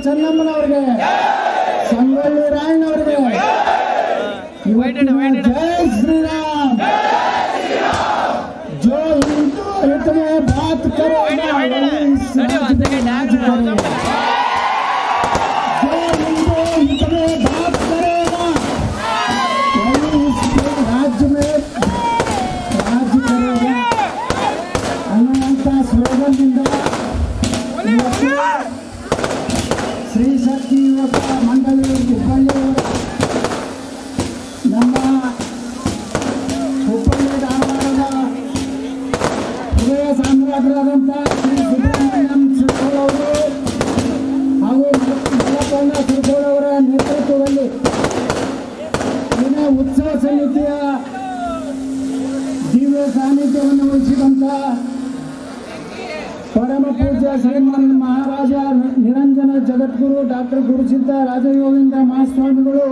ಚೆನ್ನಮ್ಮನವ್ರಿಗೆ, ಸಂಗೊಳ್ಳಿ ರಾಯಣ್ಣವ್ರಿಗೆ ಜೈ ಶ್ರೀರಾಮ್. जो हिंदू हित में बात करेगा वही समाज में राज करेगा. जो हिंदू हित में बात करेगा वही इस राज्य में राज करेगा ಅನ್ನುವಂಥ ಸ್ಲೋಗನ್ನಿಂದ ಶ್ರೀ ಶಕ್ತಿ ಯುವಕ ಮಂಡಳಿ ಹುಬ್ಬಳ್ಳಿಯವರು ನಮ್ಮ ಹುಬ್ಬಳ್ಳಿ ಧಾರವಾಡದ ಹೃದಯ ಸಾಮ್ರಾಟರಾದಂಥ ಶ್ರೀ ಸುಬ್ರಹ್ಮಣ್ಯಂ ಶಿರ್ಕೋಳ್ ಅವರು ಹಾಗೂ ಮಲ್ಲಪ್ಪಣ್ಣ ಶಿರ್ಕೋಳ್ ಅವರ ನೇತೃತ್ವದಲ್ಲಿ ಉತ್ಸವ ಸಮಿತಿಯ ದಿವ್ಯ ಸಾನ್ನಿಧ್ಯವನ್ನು ವಹಿಸಿದಂಥ ಪರಮ ಪೂಜ್ಯ ಶ್ರೀಮನ್ ಮಹಾರಾಜ ನಿರಂಜನ ಜಗದ್ಗುರು ಡಾಕ್ಟರ್ ಗುರುಸಿದ್ಧ ರಾಜಯೋಗೇಂದ್ರ ಮಹಾಸ್ವಾಮಿಗಳು,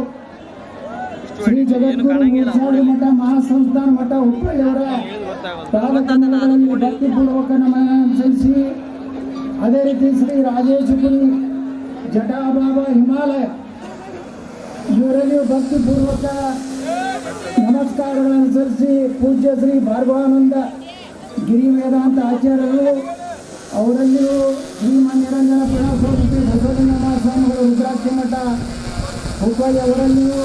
ಶ್ರೀ ಜಗದ್ಗುರು ಗುರುಸಾಗಿ ಮಠ ಮಹಾಸಂಸ್ಥಾನ ಮಠ ಹುಬ್ಬಳ್ಳಿಯವರ ಪಾದಕಮಲಗಳಲ್ಲಿ ಭಕ್ತಿಪೂರ್ವಕ ನಮನ ಸಲ್ಲಿಸಿ, ಅದೇ ರೀತಿ ಶ್ರೀ ರಾಜೇಶಪುರಿ ಜಟಾಬಾಬಾ ಹಿಮಾಲಯ ಇವರಲ್ಲಿಯೂ ಭಕ್ತಿಪೂರ್ವಕ ನಮಸ್ಕಾರಗಳನ್ನು ಸಲ್ಲಿಸಿ, ಪೂಜ್ಯ ಶ್ರೀ ಭಾರ್ಗವಾನಂದ ಗಿರಿ ವೇದಾಂತ ಆಚಾರ್ಯರು ಅವರಲ್ಲಿಯೂ ಶ್ರೀಮನ್ ನಿರಂಜನ ಪ್ರಣಾಸೋತಿ ಬಸವಲಿಂಗ ಮಹಾಸ್ವಾಮಿಗಳು ರುದ್ರಾಕ್ಷಿ ಮಠ ಹುಬ್ಬಳ್ಳಿ ಅವರಲ್ಲಿಯೂ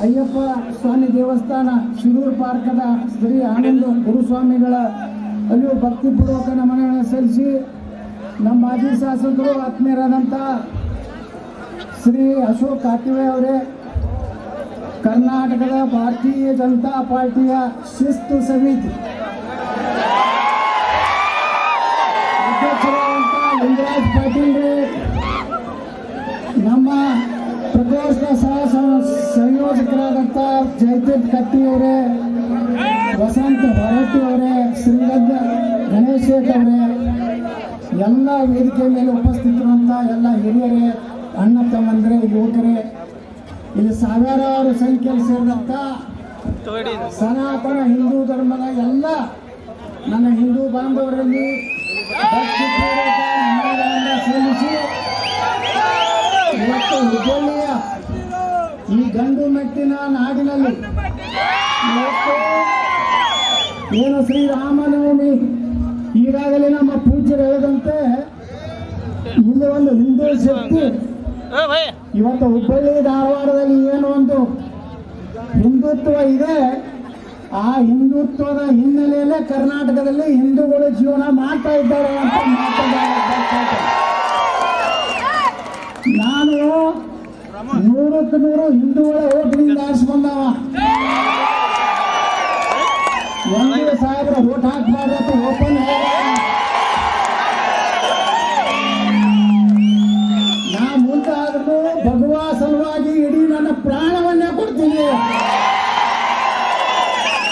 ಅಯ್ಯಪ್ಪ ಸ್ವಾಮಿ ದೇವಸ್ಥಾನ ಶಿರೂರು ಪಾರ್ಕದ ಶ್ರೀ ಆನಂದ ಗುರುಸ್ವಾಮಿಗಳ ಅಲ್ಲಿಯೂ ಭಕ್ತಿಪೂರ್ವಕ ನಮನಗಳನ್ನು ಸಲ್ಲಿಸಿ, ನಮ್ಮ ಮಾಜಿ ಶಾಸಕರು ಆತ್ಮೀಯರಾದಂಥ ಶ್ರೀ ಅಶೋಕ್ ಕಾಟಿವೆ ಅವರೇ, ಕರ್ನಾಟಕದ ಭಾರತೀಯ ಜನತಾ ಪಾರ್ಟಿಯ ಶಿಸ್ತು ಸಮಿತಿ ಅಧ್ಯಕ್ಷರಾದಂಥ ಲಿಂಗರಾಜ್ ಪಾಟೀಲ್ ರೇ, ನಮ್ಮ ಪ್ರದೇಶದ ಸಂಯೋಜಕರಾದಂಥ ಜಯತೀರ್ಥ ಕಟ್ಟಿಯವರೇ, ವಸಂತ ಹೊರಟ್ಟಿ ಅವರೇ, ಶ್ರೀಗಂಧ ಗಣೇಶ್ ಅವರೇ, ಎಲ್ಲ ವೇದಿಕೆ ಮೇಲೆ ಉಪಸ್ಥಿತರಂಥ ಎಲ್ಲ ಹಿರಿಯರೇ, ಅಣ್ಣ ತಮ್ಮಂದರೆ, ಯುವಕರೇ, ಇಲ್ಲಿ ಸಾವಿರಾರು ಸಂಖ್ಯೆಯಲ್ಲಿ ಸೇರಿದಂಥ ಸನಾತನ ಹಿಂದೂ ಧರ್ಮದ ಎಲ್ಲ ನನ್ನ ಹಿಂದೂ ಬಾಂಧವರಲ್ಲಿ ಭಕ್ತಿಪೂರ್ವಕ ನಮನಗಳನ್ನು ಸಲ್ಲಿಸಿ, ಇವತ್ತು ಹುಬ್ಬಳ್ಳಿಯ ಈ ಗಂಡು ಮೆಟ್ಟಿನ ನಾಡಿನಲ್ಲಿ ಇವತ್ತು ಏನು ಶ್ರೀರಾಮನವಮಿ, ಈಗಾಗಲೇ ನಮ್ಮ ಪೂಜ್ಯರು ಹೇಳಿದಂತೆ ಇಲ್ಲಿ ಒಂದು ಹಿಂದೂ ಶಕ್ತಿ ಇವತ್ತು ಹುಬ್ಬಳ್ಳಿ ಧಾರವಾಡದಲ್ಲಿ ಏನು ಒಂದು ಹಿಂದುತ್ವ ಇದೆ, ಆ ಹಿಂದುತ್ವದ ಹಿನ್ನೆಲೆಯಲ್ಲೇ ಕರ್ನಾಟಕದಲ್ಲಿ ಹಿಂದೂಗಳು ಜೀವನ ಮಾಡ್ತಾ ಇದ್ದಾರೆ ಅಂತ ಮಾತಾಡೋದು. ನಾನು 100ಕ್ಕೆ 100 ಹಿಂದೂಗಳ ಓಟ್ನಿಂದ ಆರಿಸಿ ಬಂದವ. 1,000 ಓಟ್ ಹಾಕ್ಬಾರ್ದು ಓಪನ್ ನಾ ಮುಂದಾದ್ರೂ ಭಗವಾ ಸಲುವಾಗಿ ಇಡೀ ನನ್ನ ಪ್ರಾಣವನ್ನೇ ಕೊಡ್ತೀನಿ.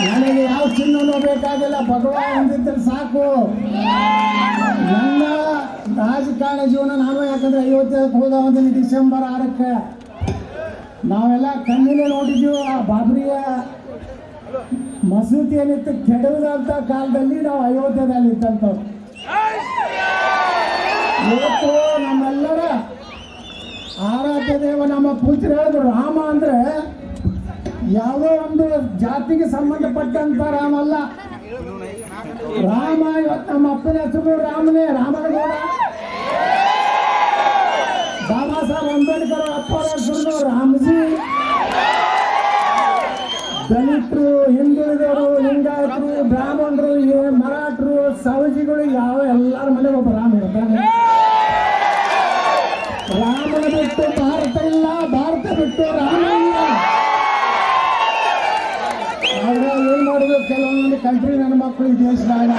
ನನಗೆ ಯಾವ ಚಿನ್ನನೂ ಬೇಕಾಗಿಲ್ಲ, ಭಗವಾ ಎಂದಿದ್ದರೆ ಸಾಕು. ನನ್ನ ರಾಜಕಾರಣ ಜೀವನ ನಾನು ಯಾಕಂದ್ರೆ ಅಯೋಧ್ಯಕ್ಕೆ ಹೋದ ಒಂದು ಡಿಸೆಂಬರ್ 6ಕ್ಕೆ ನಾವೆಲ್ಲ ಕಣ್ಣಿಗೆ ನೋಡಿದ್ದೀವಿ. ಆ ಬಾಬ್ರಿಯ ಮಸೂತಿ ಏನಿತ್ತು ಕೆಡವುದಂಥ ಕಾಲದಲ್ಲಿ ನಾವು ಅಯೋಧ್ಯದಲ್ಲಿ ಇದ್ದಂಥವ್ರು. ಇವತ್ತು ನಮ್ಮೆಲ್ಲರ ಆರಾಧ್ಯ ದೇವ ನಮ್ಮ ಪೂಜ್ಯರು ಹೇಳಿದ್ರು, ರಾಮ ಅಂದ್ರೆ ಯಾವುದೋ ಒಂದು ಜಾತಿಗೆ ಸಂಬಂಧಪಟ್ಟಂತ ರಾಮ ಅಲ್ಲ. ರಾಮ ಇವತ್ತು ನಮ್ಮ ಅಪ್ಪನ ಹೆಸರು ರಾಮನೇ, ರಾಮನಗೌಡ. ಬಾಬಾ ಸಾಹೇಬ್ ಅಂಬೇಡ್ಕರ್ ಅಪ್ಪರ ಹೆಸರು ರಾಮಜಿ. ದಲಿತರು, ಹಿಂದುಳಿದವರು, ಲಿಂಗಾಯತರು, ಬ್ರಾಹ್ಮಣರು, ಮರಾಠರು, ಸವಜಿಗಳು ಯಾವ ಎಲ್ಲರ ಮನೆ ಒಬ್ಬ ರಾಮ ಇರ್ತಾನೆ. ರಾಮನ ಬಿಟ್ಟು ಭಾರತ ಇಲ್ಲ, ಭಾರತ ಬಿಟ್ಟು ರಾಮ ಇಲ್ಲ. ಆದ್ರೆ ಏನ್ ಮಾಡೋದು, ಕೆಲವೊಂದು ಕಂಟ್ರಿ ನನ್ನ ಮಕ್ಕಳು ಈ ದೇಶದಾಗ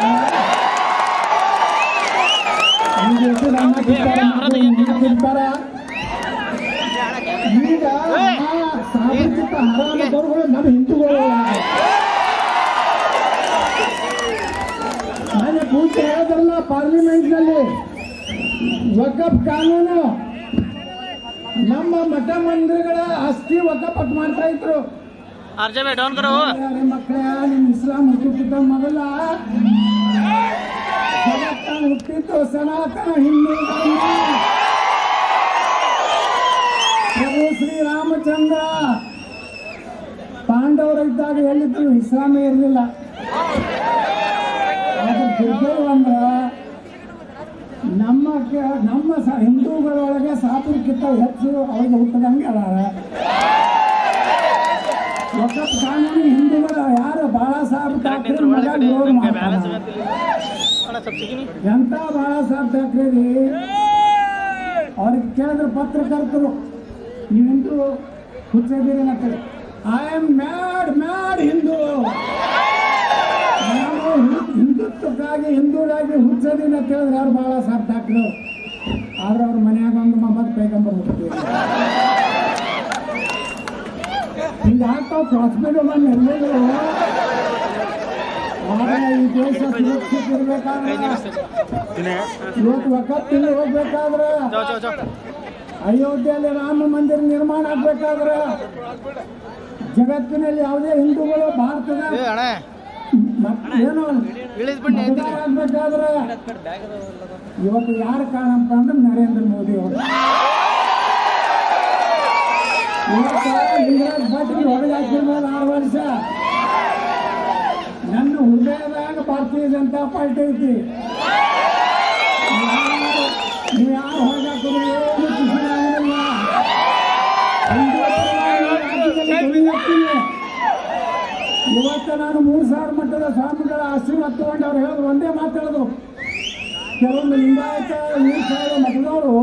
ಈಗ ಸಾರ್ವಜನಿಕ ಹರಾಮದವರುಗಳು ನಮ್ಮ ಹಿಂದೂಗಳು. ನಾನು ಪೂಜೆ ಹೇಳಿದ್ರಲ್ಲ ಪಾರ್ಲಿಮೆಂಟ್ನಲ್ಲಿ ವಕಫ್ ಕಾನೂನು ನಮ್ಮ ಮಠ ಮಂದಿರಗಳ ಆಸ್ತಿ ವಕಫ್ ಮಾಡ್ತಾ ಇದ್ರು. ಮಕ್ಕಳ ನಿಮ್ ಇಸ್ಲಾಂ ಹುಟ್ಟಿದ ಮೊದಲ ಜಗತ್ತನ್ನು ಹುಟ್ಟಿದ್ದು ಸನಾತನ ಹಿಂದೂ ಧರ್ಮ. ಇಸ್ಲಾಮೇ ಇರಲಿಲ್ಲ. ಅದ್ರ ದುರ್ದೈವ ಅಂದ್ರೆ ನಮ್ಮ ಹಿಂದೂಗಳೊಳಗೆ ಸಾಪುರಕ್ಕಿಂತ ಹೆಚ್ಚು ಅವ್ರಿಗೆ ಹುಟ್ಟದಂಗೆ ಅದಾರ. ವಕಫ್ ಕಾನೂನು ಹಿಂದೂಗಳು ಯಾರು ಬಾಳಾ ಸಾಹೇಬ್ ಠಾಕ್ರೆ ಮಗ ವಿರೋಧ ಮಾಡ್ತಾರ. ಎಂತ ಬಾಳಾ ಸಾಹೇಬ್ ಠಾಕ್ರೆ ರೀ, ಅವ್ರಿಗೆ ಕೇಳಿದ್ರೆ ಪತ್ರಕರ್ತರು ನೀವೆಂತೂ ಹುಚ್ಚಿದ್ದೀರಿ ಅಂತೇಳಿ, ಐ ಆಮ್ ಮ್ಯಾಡ್ ಹಿಂದೂ, ನಾನು ಹಿಂದುತ್ವಕ್ಕಾಗಿ ಹಿಂದೂಗಾಗಿ ಹುಚ್ಚದೀನಿ ಅಂತ ಹೇಳಿದ್ರೆ ಯಾರು ಬಾಳಾ ಸಾಹೇಬ್ ಠಾಕ್ರೆ. ಆದ್ರೆ ಅವ್ರ ಮನ್ಯಾಗ ಒಂದು ಮೊಹಮ್ಮದ್ ಪೈಗಂಬರ್ ಹುಟ್ಟಿದ್ರು. ಹಿಂಗೆ ಆಗ್ತಾವ ಕ್ರಾಸ್ಬೇಡ ಬಂದು ಎಲ್ಲರೂ. ಆದ್ರೆ ಈ ದೇಶ ಸುರಕ್ಷಿತ ಇರ್ಬೇಕಾದ್ರೆ, ಇವತ್ತು ವಕಫ್ತಿಲ್ಲಿ ಹೋಗ್ಬೇಕಾದ್ರೆ, ಅಯೋಧ್ಯೆಯಲ್ಲಿ ರಾಮ ಮಂದಿರ ನಿರ್ಮಾಣ ಆಗ್ಬೇಕಾದ್ರೆ, ಜಗತ್ತಿನಲ್ಲಿ ಯಾವುದೇ ಹಿಂದೂಗಳು ಭಾರತದ ಏನು ಆಗ್ಬೇಕಾದ್ರೆ ಇವತ್ತು ಯಾರು ಕಾರಣಪ್ಪ ಅಂದ್ರೆ ನರೇಂದ್ರ ಮೋದಿ ಅವರು. ಲಿಂಗರಾಜ್ ಭಟ್ರಿಗೆ ಹೊರಗೆ ಹಾಕಿರ್ಬೋದು 6 ವರ್ಷ. ನನ್ನ ಹೃದಯದಾಗ ಭಾರತೀಯ ಜನತಾ ಪಾರ್ಟಿ ಐತಿ. ನೀವು ಯಾರು ಹೊರಗೆ ಹಾಕಿದ್ರೆ ಏನು ಖುಷಿ ಆಗಿರಲ್ಲ. ಇವತ್ತು ನಾನು 3000 ಮಟ್ಟದ ಸ್ವಾಮಿಗಳ ಆಶೀರ್ವಾದ ತಗೊಂಡು ಅವ್ರು ಹೇಳೋದು ಒಂದೇ ಮಾತಾಡೋದು. ಕೆಲವೊಂದು ಲಿಂಗಾಯತ 3000 ಮಠದವರು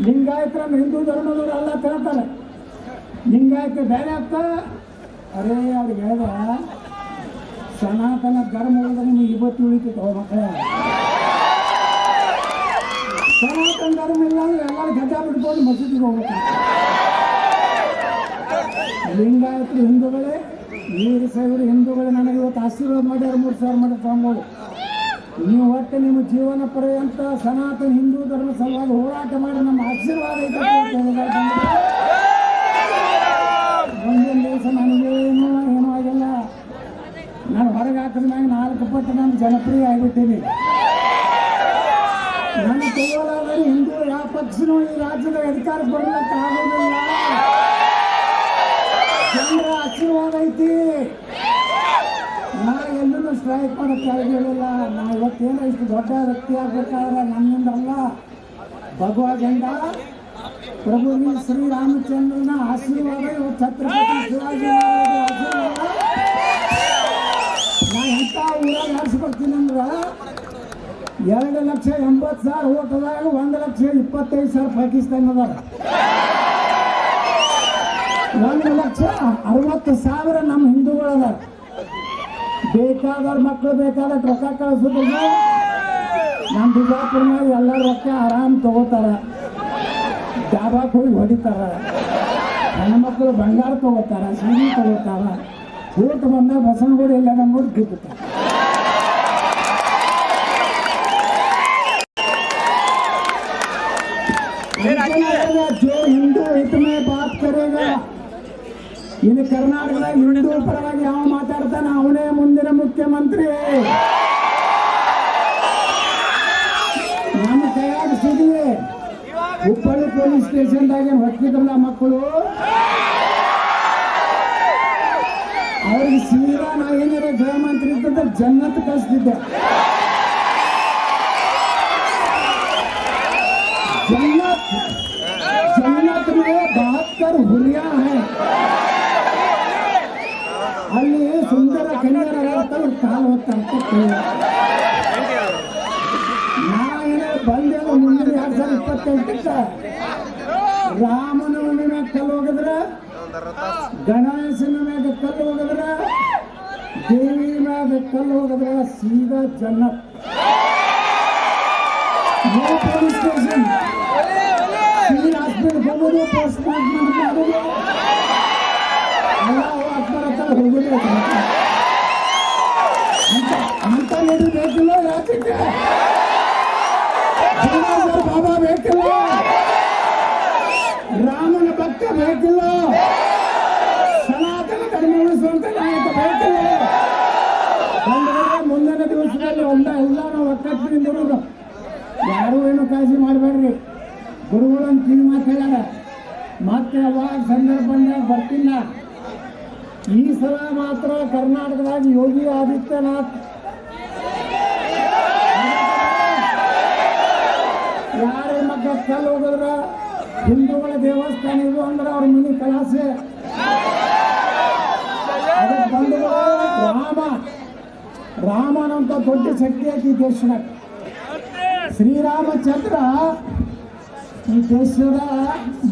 ಲಿಂಗಾಯತರನ್ನು ಹಿಂದೂ ಧರ್ಮದವರು ಅಲ್ಲ ತಿಳ್ತಾರೆ. ಲಿಂಗಾಯತ ಬೇರೆ ಆಗ್ತಾ ಅರೇ ಅವ್ರಿಗೆ ಹೇಳಿದ ಸನಾತನ ಧರ್ಮ ಹೋದ್ರೆ ನಿಮಗೆ ಇವತ್ತು ಉಳಿತಿತ್ತು ಮಕ್ಕಳೇ. ಸನಾತನ ಧರ್ಮ ಇಲ್ಲ ಅಂದ್ರೆ ಎಲ್ಲರೂ ಗಡ್ಡ ಬಿಟ್ಕೊಂಡು ಮಸೀದಿಗೆ ಹೋಗ್ಬೇಕು. ಲಿಂಗಾಯತರು ಹಿಂದೂಗಳೇ, ವೀರಶೈವರು ಹಿಂದೂಗಳೇ. ನನಗೆ ಇವತ್ತು ಆಶೀರ್ವಾದ ಮಾಡ್ಯಾರ 3000 ಮಠ ಸ್ವಾಮಿಗಳು. ನೀವು ಒಟ್ಟು ನಿಮ್ಮ ಜೀವನ ಪರ್ಯಂತ ಸನಾತನ ಹಿಂದೂ ಧರ್ಮ ಸಲುವಾಗಿ ಹೋರಾಟ ಮಾಡಿ ನಮ್ಮ ಆಶೀರ್ವಾದ ಐತೆ. ಒಂದೊಂದು ದಿವಸ ನನಗೇನು ಏನೂ ಆಗಿಲ್ಲ. ನಾನು ಹೊರಗೆ ಹಾಕಿದ ಮ್ಯಾಗ 4 ಪಟ್ಟು ನಾನು ಜನಪ್ರಿಯ ಆಗಿಬಿಟ್ಟೀನಿ. ನನ್ನ ತಗೊಳ್ಳಾದ್ರೆ ಹಿಂದೂ ಯಾವ ಪಕ್ಷನೂ ಈ ರಾಜ್ಯದ ಅಧಿಕಾರಕ್ಕೆ ಬರಲಿಕ್ಕೆ ಆಗೋದಿಲ್ಲ. ಜನರ ಆಶೀರ್ವಾದ ಐತಿ. ನಾ ಎಲ್ಲೂ ಸ್ಟ್ರೈಕ್ ಮಾಡೋಕ್ಕೆ ಆಗಿರಲಿಲ್ಲ. ನಾ ಇವತ್ತೇನೋ ಇಷ್ಟು ದೊಡ್ಡ ವ್ಯಕ್ತಿ ಆಗಬೇಕಾದ್ರೆ ನನ್ನಿಂದ ಅಲ್ಲ, ಭಗವಾನ್ ಪ್ರಭು ಶ್ರೀರಾಮಚಂದ್ರನ ಆಶೀರ್ವಾದ, ಇವತ್ತು ಛತ್ರಪತಿ ಶಿವಾಜಿ ಆಶೀರ್ವಾದ. ನಾ ಎಂಥ ಊರಾಗ ಆರಿಸ್ಕೊಳ್ತೀನಿ ಅಂದ್ರೆ 2,80,000 ಓಟದಾಗ 1,25,000 ಪಾಕಿಸ್ತಾನದ, 1,60,000 ನಮ್ಮ ಹಿಂದೂಗಳದ. ಬೇಕಾದವ್ರ ಮಕ್ಕಳು ಬೇಕಾದಷ್ಟು ರೊಕ್ಕ ಕಳಿಸಿದ್ರು ನಮ್ಮ ಬಿಜಾಪುರ್ನಾಗ ಎಲ್ಲರೂ ರೊಕ್ಕ ಆರಾಮ್ ತಗೋತಾರ, ಡಾಬಾಕ್ ಹೋಗಿ ಹೊಡಿತಾರ. ಹೆಣ್ಮಕ್ಳು ಬಂಗಾರ ತಗೋತಾರ, ಸೀರೆ ತಗೋತಾರ. ಊಟ ಬಂದಾಗ ಬಸವನಗುಡಿ ಎಲ್ಲ ನಮ್ಮೂರು ಬಿಡ್ತಾರೆ. जो हिंदू हित में बात करेगा, ಇನ್ನು ಕರ್ನಾಟಕದ ಹಿಂದೂ ಪರವಾಗಿ ಯಾವ ಮಾತಾಡ್ತಾನೆ ಅವನೇ ಮುಂದಿನ ಮುಖ್ಯಮಂತ್ರಿ. ನಮ್ಮ ಕೈಯಾಗ ಸಿಗಲಿ. ಹುಬ್ಬಳ್ಳಿ ಪೊಲೀಸ್ ಸ್ಟೇಷನ್ದಾಗೆ ಹೊತ್ತಿದ್ರಲ್ಲ ಮಕ್ಕಳು, ಅವ್ರಿಗೆ ಸೀದಾ ನಾ ಏನಾರ ಗೃಹ ಮಂತ್ರಿ ಇದ್ದ ಜನ್ನತ್ ಕಳಿಸ್ತಿದ್ದೆ. जन्नत में 72 हुरिया है. ಅಲ್ಲಿ ಸುಂದರ ಕನ್ಯರವರು ಕಾಲು ಹೊತ್ತ ನಾ ಏನೇ ಬಂದೇನು ಮುಂದಿನ 2028 ರಾಮನವಮಿ ಮ್ಯಾಗ ಕಲ್ಲು ಹೋಗಿದ್ರೆ, ಗಣೇಶನ ಮ್ಯಾಗ ಕಲ್ಲು ಹೋಗಿದ್ರೆ, ದೇವಿ ಮ್ಯಾಗ ಕಲ್ಲು ಹೋಗಿದ್ರೆ ಸೀದಾ ಜನ್ನತ್. ಪೊಲೀಸ್ ಸ್ಟೇಷನ್ ಹಾಸ್ಪಿಟಲ್ ಹೋಗೋದು, ಪೋಸ್ಟ್ ಮಾರ್ಟಮ್ ಮಾಡೋದು, ಎಲ್ಲ ಹೋಗೋದು ಅಂತ ನೋಡಿ ಬೇಕಿಲ್ಲ. ಯಾಕೆ ಬಾಬಾ ಬೇಕಿಲ್ಲ, ರಾಮನ ಭಕ್ತ ಬೇಕಿಲ್ಲ, ಸನಾತನ ಧರ್ಮ ಉಳಿಸುವಂತ ನಾಯಕ ಬೇಕಿಲ್ಲ. ಮುಂದಿನ ದಿವಸದಲ್ಲಿ ಎಲ್ಲ ನಾವು ಒಕ್ಕಟ್ಟಿನಿಂದ ಇರೋದು. ಯಾರು ಏನು ಕಾಳಜಿ ಮಾಡಬೇಡ್ರಿ. ಗುರುಗಳನ್ನ ಕಿವಿ ಮಾತಾಡ್ಯಾರ. ಮತ್ತೆ ಅವಾಗ ಸಂದರ್ಭ ಬಂದಾಗ ಬರ್ತಿಲ್ಲ. ಈ ಸಲ ಮಾತ್ರ ಕರ್ನಾಟಕದಾಗ ಯೋಗಿ ಆದಿತ್ಯನಾಥ್ ಯಾರ ಮಕ್ಕಳ ಕಲ್ಲು ಹೋಗಿದ್ರ ಹಿಂದೂಗಳ ದೇವಸ್ಥಾನ ಇದು ಅಂದ್ರೆ ಅವ್ರ ಮನೆ ಕಲಾಸೆ. ಅದಕ್ಕೆ ಬಂಧುಗಳು ರಾಮನಂತ ದೊಡ್ಡ ಶಕ್ತಿ ಐತಿ ಈ ದೇಶದಾಗ. ಶ್ರೀರಾಮಚಂದ್ರ ಈ ದೇಶದ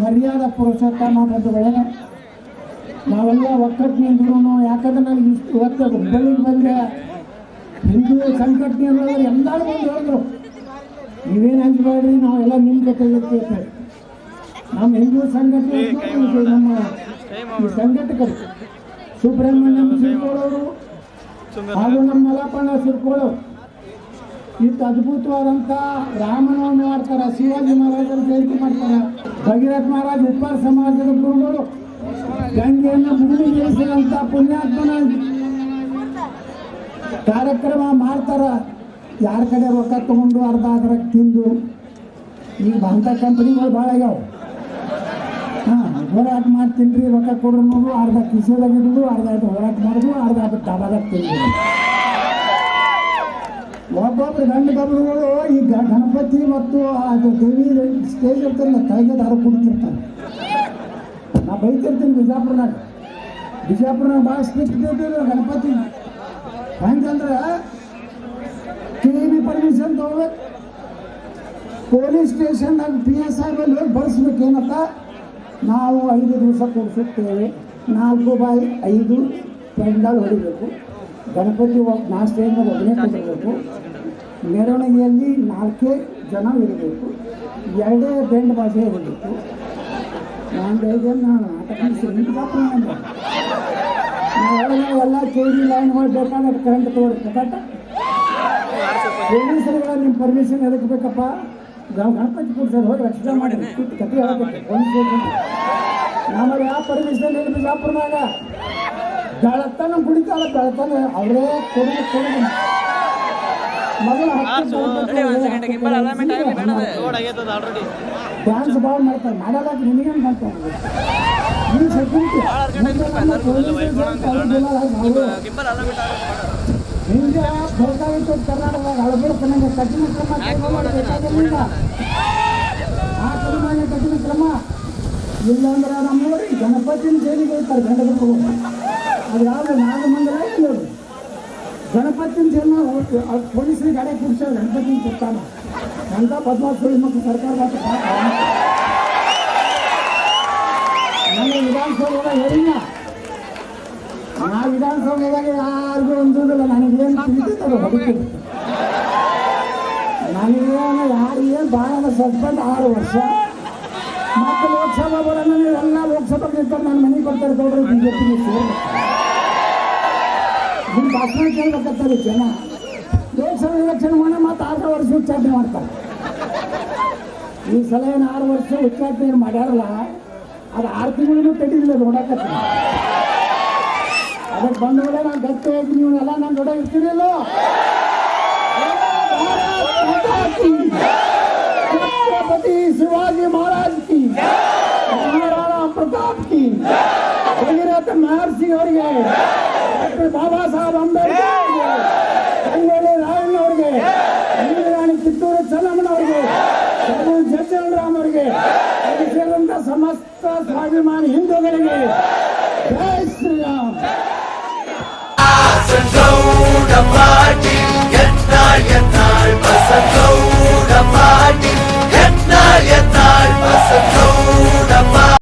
ಮರ್ಯಾದ ಪುರುಷೋತ್ತಮ ಬಂಧುಗಳೇ. ನಾವೆಲ್ಲ ಒಕ್ಕಟ್ಟಿನಿಂದ್ರು ಯಾಕಂದ್ರೆ ನನಗೆ ಇಷ್ಟು ಇವತ್ತು ಹುಬ್ಬಳ್ಳಿಗೆ ಬಂದರೆ ಹಿಂದೂ ಸಂಘಟನೆ ಎಲ್ಲರೂ ಬಂದು ಹೇಳಿದ್ರು, ನೀವೇನು ಹಂಚ್ಬೇಡ್ರಿ, ನಾವೆಲ್ಲ ನಿಮ್ಮ ಜೊತೆ ಇರ್ತೀವಿ. ನಮ್ಮ ಹಿಂದೂ ಸಂಘಟನೆ ನಮ್ಮ ಈ ಸಂಘಟಕರು ಸುಬ್ರಹ್ಮಣ್ಯಂ ಸಿರ್ಕೋಳವರು ಹಾಗೂ ನಮ್ಮ ಮಲಪಣ್ಣ ಸಿರ್ಕೋಳವರು ಇಷ್ಟು ಅದ್ಭುತವಾದಂಥ ರಾಮನವಮಿ ಮಾಡ್ತಾರೆ, ಶಿವಾಜಿ ಮಹಾರಾಜರ ಜಯಂತಿ ಮಾಡ್ತಾರೆ. ಭಗೀರಥ ಮಹಾರಾಜ್ ಉಪ್ಪಾರ ಸಮಾಜದ ಗುರುಗಳು ಗಂಗೆಯನ್ನು ಮುಳುಗಿಸಿದಂಥ ಪುಣ್ಯಾತ್ಮನ ಕಾರ್ಯಕ್ರಮ ಮಾಡ್ತಾರ. ಯಾರ ಕಡೆ ರೊಕ್ಕ ತಗೊಂಡು ಅರ್ಧ ಅದ್ರಾಗ ತಿಂದು ಈಗ ಅಂಥ ಕಂಪ್ನಿಗಳು ಭಾಳ ಆಗ್ಯಾವ. ಹೋರಾಟ ಮಾಡ್ತೀನಿ ರೀ, ರೊಕ್ಕ ಕೊಡ್ರು ನೋಡು, ಅರ್ಧ ಕಿಸೆದಾಗ ಇಡೋದು, ಅರ್ಧ ಹೋರಾಟ ಮಾಡೋದು, ಅರ್ಧ ಡಾಬಾದಾಗ ತಿಂದು. ಒಬ್ಬೊಬ್ರು ಗಂಡು ಗಬ್ಬರುಗಳು ಈ ಗಣಪತಿ ಮತ್ತು ಅದು ದೇವಿ ಸ್ಟೇಜ್ ಇರ್ತಾರಲ್ಲ ಕೈಗೆ ದಾರ ಕುಡಿತಿರ್ತಾರೆ. ನಾ ಬೈತಿರ್ತೀನಿ ಬಿಜಾಪುರನಾಗ ಭಾಳ ಸ್ಟ್ರಿಕ್ಟ್ ಇರ್ತೀವಿ ಗಣಪತಿ. ಹೆಂಗಂದ್ರೆ KEB ಪರ್ಮಿಷನ್ ತಗೋಬೇಕು, ಪೊಲೀಸ್ ಸ್ಟೇಷನ್ನಾಗ PSI ಮೇಲೆ ಹೋಗಿ ಬರ್ಸ್ಬೇಕೇನತ್ತ. ನಾವು 5 ದಿವಸ ಕೂಡಿಸುತ್ತೇವೆ, 4x5 ಪೆಂಡಾಲ್ ಹೊಡಿಬೇಕು, ಗಣಪತಿ ನಾ ಸ್ಟೇಜ್ ಮೇಲೆ ಒಬ್ಬನೇ ಕೊಡಬೇಕು, ಮೆರವಣಿಗೆಯಲ್ಲಿ 4 ಜನ ಇರಬೇಕು, 2 ಬೆಂಡ್ ಬಾಜೆ ಇರಬೇಕು. ನಾನು ನಾಟಕ ಎಲ್ಲ KEB ಲೈನ್ ಬೇಕಾದ್ರೆ ಕರೆಂಟ್ ತಗೊಳ್ಬೇಕು. ಪೊಲೀಸರುಗಳ ನಿಮ್ಮ ಪರ್ಮಿಷನ್ ಎದಕ್ಕೆ ಬೇಕಪ್ಪ? ಗಣಪತಿ ಕೂಡ್ಸೋದು ಹೋಗಿ ರಕ್ಷಣೆ ಮಾಡಿ ಕತೆ ಹೇಳಬೇಕು ಪೊಲೀಸ್ ಸ್ಟೇಷನ್. ನಮಗೆ ಯಾವ ಪರ್ಮಿಷನ್ ಇಲ್ಲ ಬಿಜಾಪುರನಾಗ. ಬೆಳತನ ಕುಡಿತಾಳ, ಬೆಳತನ ಅವರೇ ಕೊಡೋದು ಮೊದಲು ಡ್ಯಾನ್ಸ್ ಭಾಳ ಮಾಡ್ತಾರೆ, ಮಾಡಲ್ಲ ನಿಮಗೇನು ಮಾಡ್ತಾರೆ ಈ ಸೆಕ್ಯೂರಿಟಿ ಹಿಂಗೆ ಬೇಕಾಗಿತ್ತು. ಕರ್ನಾಟಕದಾಗ ಅಳಬಡ್ಕ ನಂಗೆ ಕಠಿಣ ಕ್ರಮ ಮಾಡಬೇಕಾಗಿಲ್ಲ. ಆ ಕ್ರಮನೇ ಕಠಿಣ ಕ್ರಮ ಇಲ್ಲಾಂದ್ರೆ ನಮ್ಮ ನೋಡಿ ಗಣಪತಿನ ಜೈಲಿಗೆ ಹೋಗ್ತಾರೆ ಗಂಡಗಳು. ಅದು ಯಾವುದು ನಾಗಮಂಗಲ ಇಲ್ಲ, ಗಣಪತಿನ ಜೈಲ ಪೊಲೀಸರಿಗೆ ಗಾಡಿ ಕೂಡಿಸೋ ಗಣಪತಿನ ಕೊಡ್ತಾನೆ ಅಂತ 14 ಮಕ್ಕಳು ಸರ್ಕಾರ ನನ್ನ ವಿಧಾನಸೌಧದಾಗ ಹೇಳಿಲ್ಲ. ನಾ ವಿಧಾನಸೌಧದಾಗ ಯಾರಿಗೂ ಒಂದಿಲ್ಲ, ನನಗೇನು ತಿಳಿತದೆ ಹೊಡಿತೀವಿ. ನನಗೇನು ಯಾರಿಗೇನು ಭಾಳ ಸಸ್ಪೆಂಡ್ 6 ವರ್ಷ. ಮತ್ತು ಲೋಕಸಭಾ ಬರೋಣ ಎಲ್ಲ ಲೋಕಸಭೆಗೆ ಇರ್ತಾರೆ, ನನ್ನ ಮನೆಗೆ ಬರ್ತಾರೆ ದೊಡ್ಡ BJP ನಿಮ್ಮ ಭಾಷಣ ಕೇಳ್ಬೇಕಂತಾರೆ ಜನ. ಲೋಕಸಭೆ ಎಲೆಕ್ಷನ್ ಮಾಡಿ ಮತ್ತು 6 ವರ್ಷ ಉಚ್ಚಾಟನೆ ಮಾಡ್ತಾರೆ. ಈ ಸಲ ಏನು 6 ವರ್ಷ ಉಚ್ಚಾಟನೆ ಮಾಡ್ಯಾರಲ್ಲ, ಅದು 6 ತಿಂಗಳು ತಡೀಲಿಲ್ಲ ನೋಡಕತ್ತೀನಿ. ಅದಕ್ಕೆ ಬಂದವಳೆ ನಾನು ಗಟ್ಟಿಯಾಗಿ ನೀವೆಲ್ಲ ನಾನು ದೊಡ್ಡ ಇರ್ತೀರಿಲ್ಲ. ಛತ್ರಪತಿ ಶಿವಾಜಿ ಮಹಾರಾಜ್ ಕಿ, ಮಹಾರಾಣಾ ಪ್ರತಾಪ್ ಕಿ, ಭಗೀರಥ ಮಹರ್ಷಿ ಅವರಿಗೆ, ಡಾಕ್ಟರ್ ಬಾಬಾ ಸಾಹೇಬ್ ಅಂಬೇಡ್ಕರ್ ಅವರಿಗೆ, ಸಂಗೊಳ್ಳಿ ರಾಯಣ್ಣ ಅವರಿಗೆ, ರಾಣಿ ಕಿತ್ತೂರು ಚೆನ್ನಮ್ಮನವರಿಗೆ, ಜಯಚಂದ್ರಾಮ್ ಅವರಿಗೆ, ಸೇರಿದಂಥ ಸಮಸ್ತ ಸ್ವಾಭಿಮಾನಿ ಹಿಂದೂಗಳಿಗೆ ಜೈ